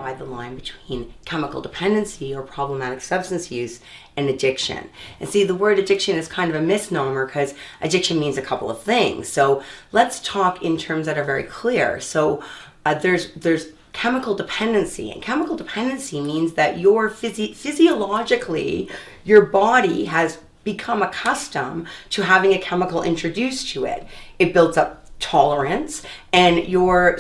divide the line between chemical dependency or problematic substance use and addiction. And see, the word addiction is kind of a misnomer because addiction means a couple of things. So let's talk in terms that are very clear. So there's chemical dependency, and chemical dependency means that your physiologically, your body has become accustomed to having a chemical introduced to it. It builds up tolerance, and your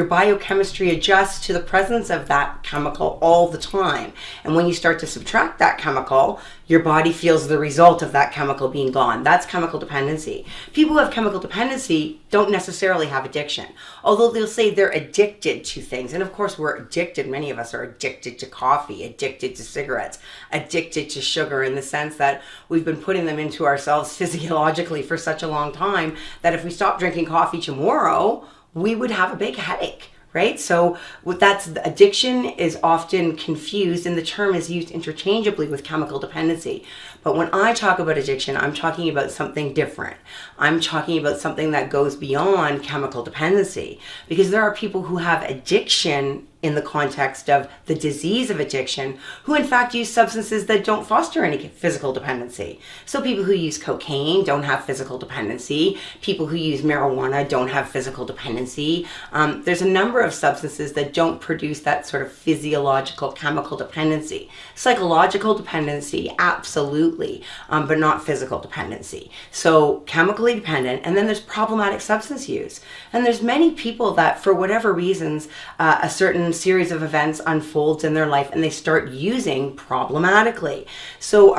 biochemistry adjusts to the presence of that chemical all the time. And when you start to subtract that chemical, your body feels the result of that chemical being gone. That's chemical dependency. People who have chemical dependency don't necessarily have addiction, although they'll say they're addicted to things. And of course we're addicted. Many of us are addicted to coffee, addicted to cigarettes, addicted to sugar, in the sense that we've been putting them into ourselves physiologically for such a long time that if we stop drinking coffee tomorrow, we would have a big headache. Right? So addiction is often confused, and the term is used interchangeably with chemical dependency. But when I talk about addiction, I'm talking about something different. I'm talking about something that goes beyond chemical dependency, because there are people who have addiction in the context of the disease of addiction who in fact use substances that don't foster any physical dependency. So people who use cocaine don't have physical dependency. People who use marijuana don't have physical dependency. There's a number of substances that don't produce that sort of physiological chemical dependency. Psychological dependency, absolutely, but not physical dependency. So chemically dependent, and then there's problematic substance use. And there's many people that for whatever reasons, a certain series of events unfolds in their life and they start using problematically. So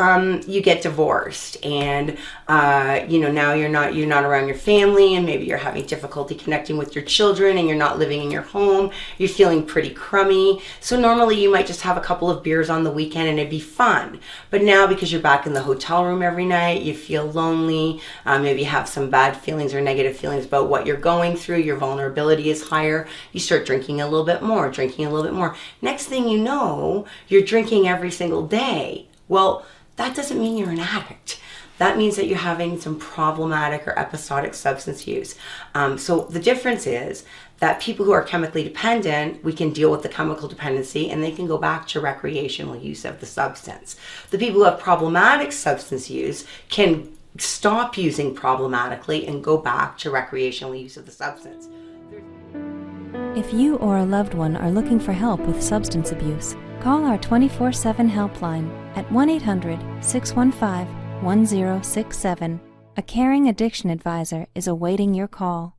you get divorced, and now you're not around your family, and maybe you're having difficulty connecting with your children, and you're not living in your home. You're feeling pretty crummy. So normally you might just have a couple of beers on the weekend and it'd be fun. But now, because you're back in the hotel room every night, you feel lonely, maybe you have some bad feelings or negative feelings about what you're going through, your vulnerability is higher, you start drinking a little bit more. Next thing you know, you're drinking every single day. Well, that doesn't mean you're an addict. That means that you're having some problematic or episodic substance use. So the difference is that people who are chemically dependent, we can deal with the chemical dependency and they can go back to recreational use of the substance. The people who have problematic substance use can stop using problematically and go back to recreational use of the substance. If you or a loved one are looking for help with substance abuse, call our 24/7 helpline at 1-800-615-1067. A caring addiction advisor is awaiting your call.